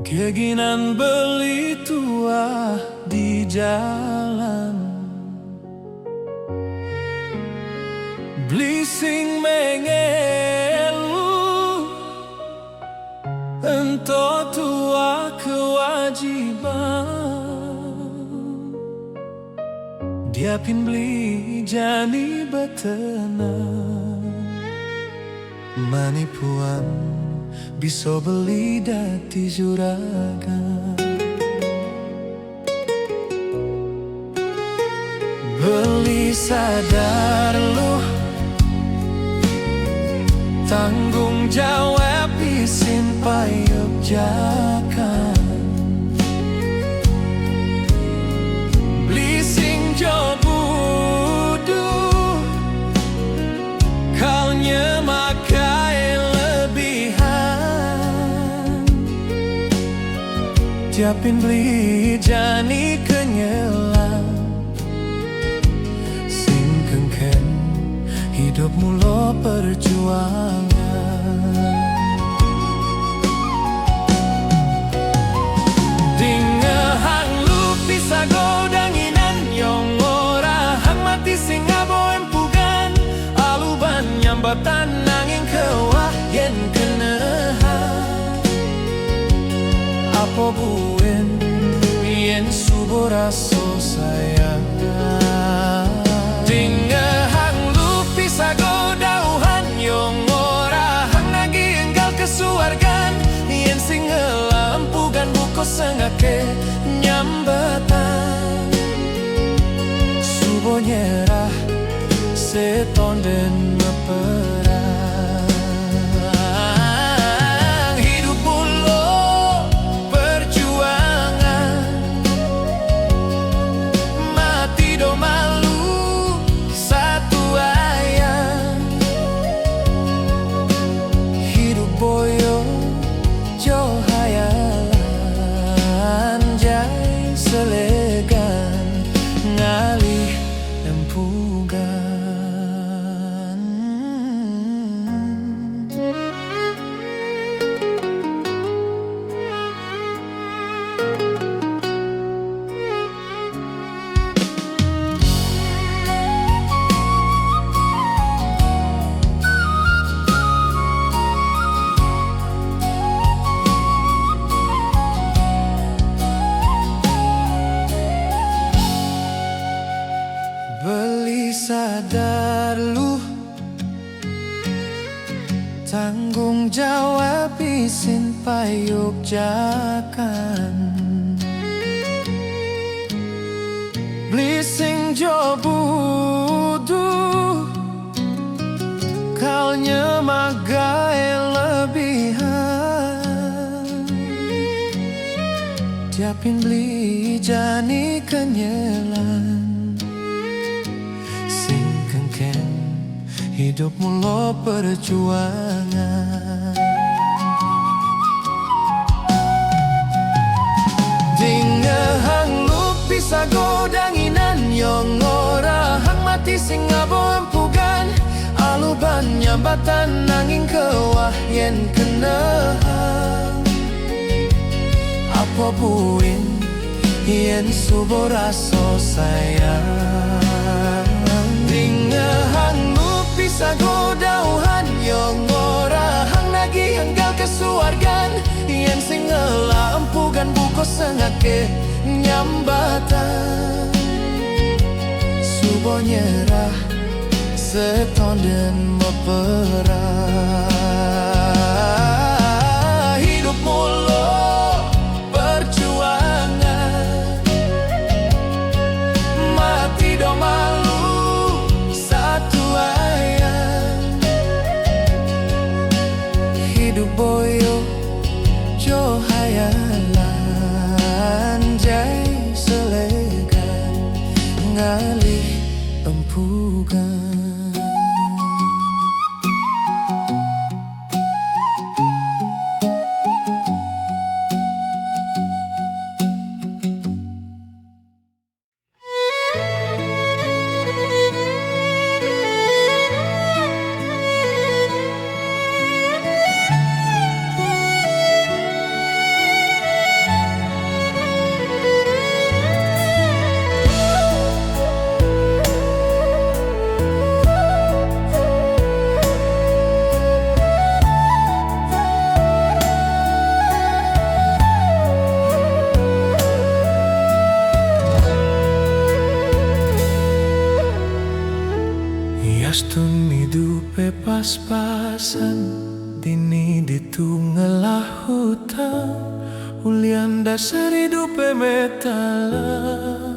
Keinginan beli tua di jalan, beli sing mengelu, ento tua kewajiban. Diapin beli jani betenang, manipuan bisa beli dati juragan. Beli sadar lu tanggung jawab isin payung jakan. Beli sing jobudu kau nyemakai lebihan. Tiapin beli jani kenyelang, sing kengken hidup mula perjuangan. Dingehang lu bisa godanginan yang ora hang mati sing ngabo empugan. Aluban nyambatan nanging kewah yen kenehan. Apa buen yen subuh raso sayang. Dingehang lu bisa godauhan yang ora hang lagi enggal kesuargan. Yen sing ngelampugan buko sengake nyambatan. Subuh nyerah seton dan meperang. Hidup mulu perjuangan, mati do malu satu ayam. Hidup boyo jo hayalan, jai selegan ngalih empugan. Beli sadar lu tanggung jawab isin payuk jakan. Beli sing jobudu kau nyemagai lebihan. Tiapin beli jani kenyelan, hidup mula perjuangan. Dingehang lu bisa godanginan yang ora hang mati sing ngabo empugan. Aluban nyambatan nanging kewah yen kenehan. Apa buin yen subuh raso sayang. Dingehang lu bisa godauhan yang ora hang lagi enggal kesuargan. Yen sing ngelampugan buko sengake nyambatan. Subuh nyerah seton dan meperang. Hidup mulu perjuangan, mati do malu satu ayam. Hidup boyo jo hayalan, jai selegan ngalih empugan. Yastun hidupe pas-pasan dini ditunggalah hutang ulian dasar hidupe metalang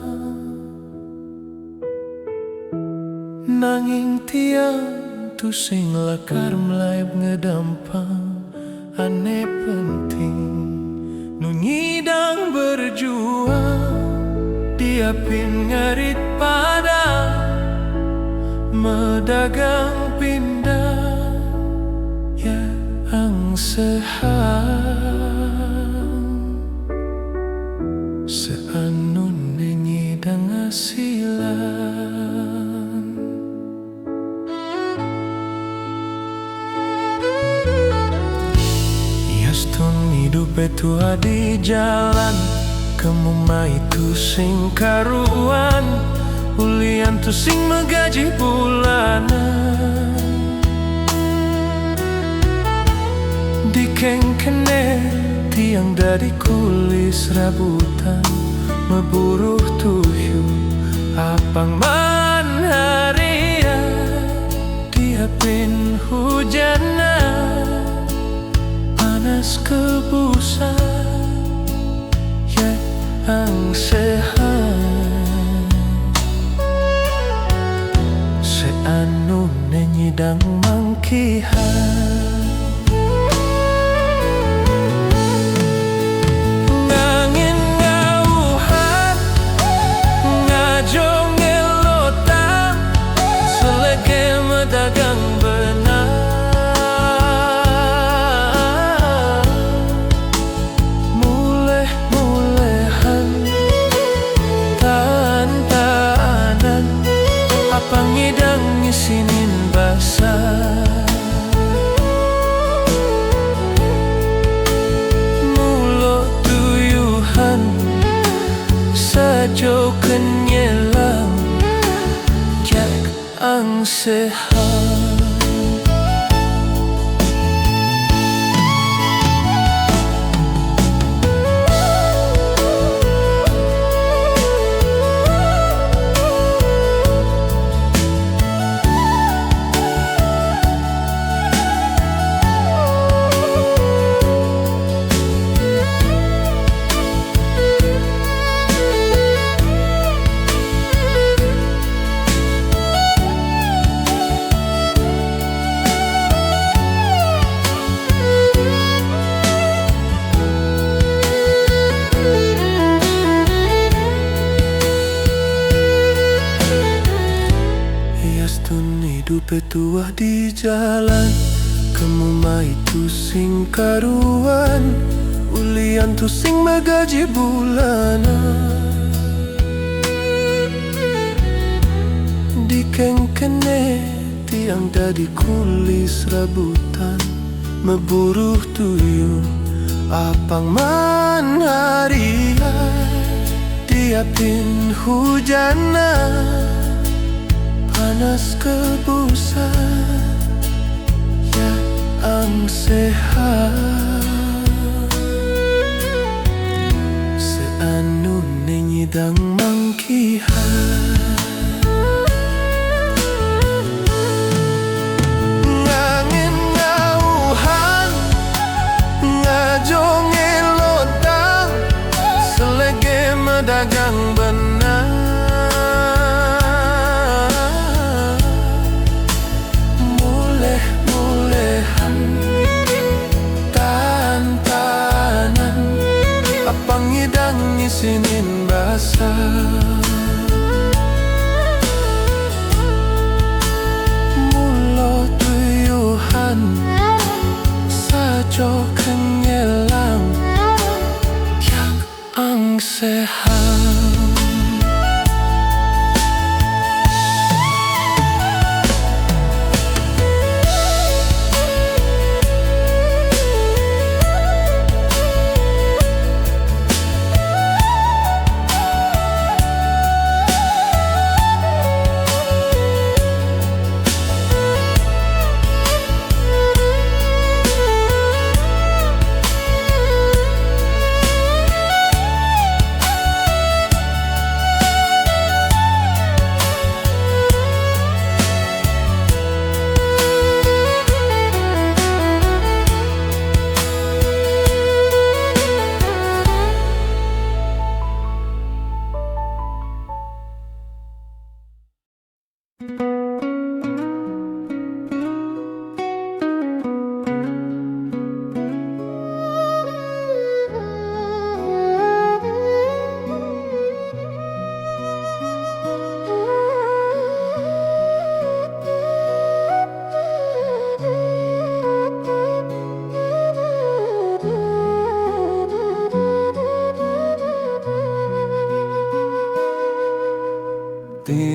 nanging tiang tu sing lakar melaib ngedampang ane penting nu ngidang berjuang diapin ngarit pada medagang pindah ya angsehang seanun nyidang asilan yastun hidup itu di jalan kemuma itu sing karuan ulian tu sing menggaji bulanan dikeng kene tiang dari kulis rabutan meburuh tuyu apang man haria diapin hujana panas kebusan ya angsehan anu nyidang mangkihan ngangin ngauhan ngajong ngelotang selege medagang benar muleh-mulehan tahan-tahanan apa ngidang sinin basah mulut tuyuhan sajo kenyelang jak angsehan hidup tua di jalan kemuma itu sing karuan ulian tu sing magaji bulanan dikeng kene tiang dari kulis rabutan meburuh tuyul apang man haria diapin hujana panas kebusan ya angsehan seanu nyidang mangkihan ngangin ngauhan ngajong elodang selege medagang benar pangidang isinin basah mulo tuyuhan sajo kenyelang yang angsehan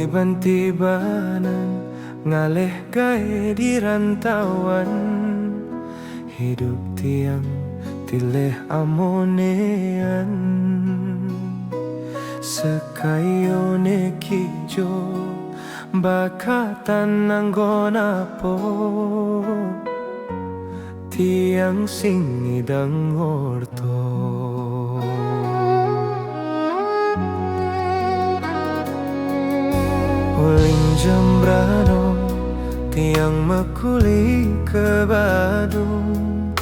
bantibanan ngalih gae di rantauan hidup tiang tileh amonean sekayone kijo bakatan nanggon apo tiang sing ngidang orto uling jembrano tiang mekuli ke Badung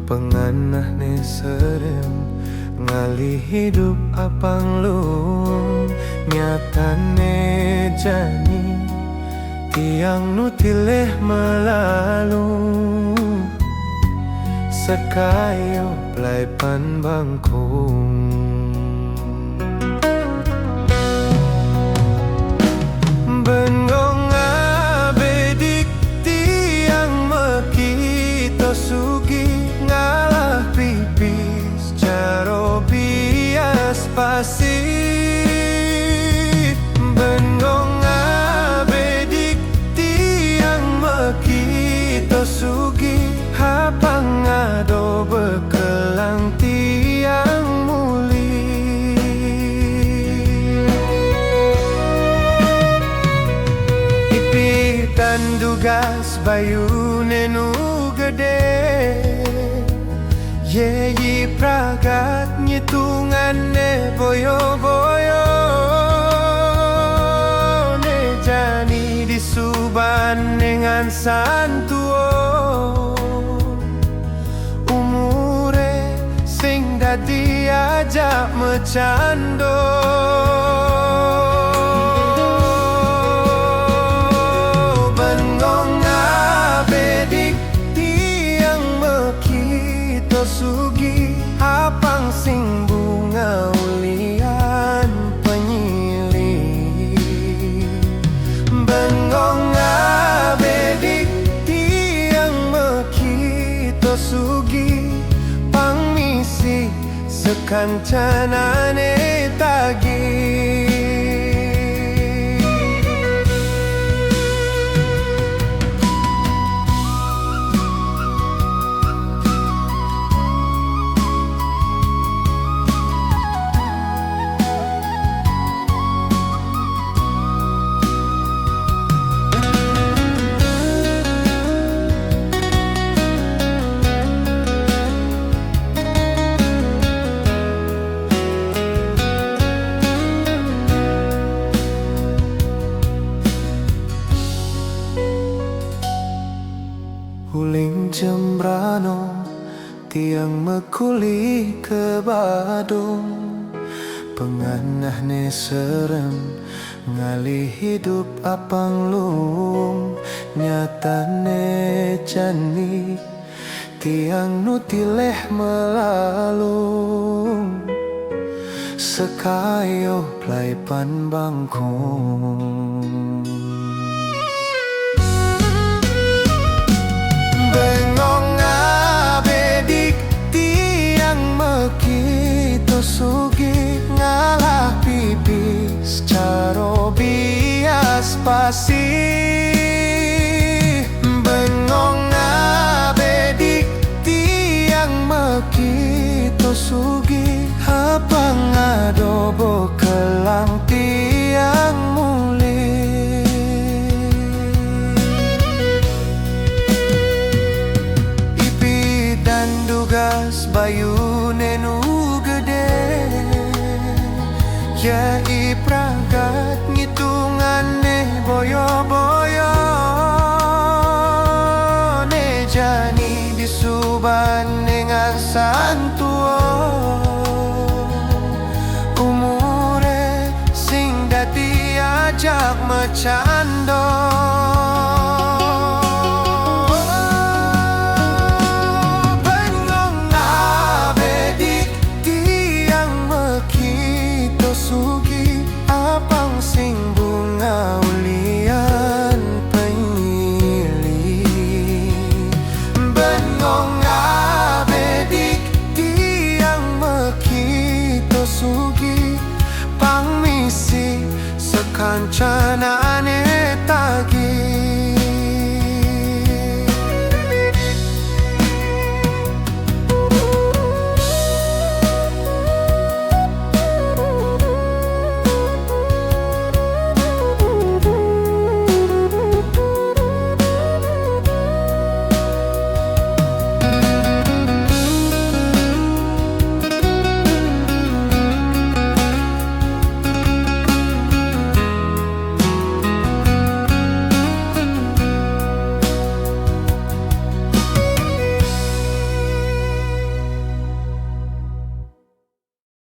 penganah ne serem ngali hidup apang lung nyatane jani tiang nutileh melalu sekayo plaipan bangkung bengong abedik tiang mekito sugi ngalah pipis caro bias pasti bengong abedik tiang mekito sugi hapang ado bekelang tiang muli ipitan dugas bayu nenu gede yeyi pragat ngitungane boyo-boyo ne jani disuban dengan santuo umure sing dadi ajak mecando bengong abedik tiang mekito sugi apang sing bunga ulian penyilih bengong abedik tiang mekito sugi pangmisi sekancanane tagi uling jembrano tiang mekuli ke Badung penganah ne serem ngali hidup apang lung nyatane jani tiang nutileh melalung sekayo plaipan bangkong bengong abedik tiang mekito sugi ngalah pipis caro bias pasti bengong abedik tiang mekito sugi hapang adobo kelang tiang muli dugas bayu nenu gede yai pragat ngitungane boyo-boyo ne jani disuban dengan santu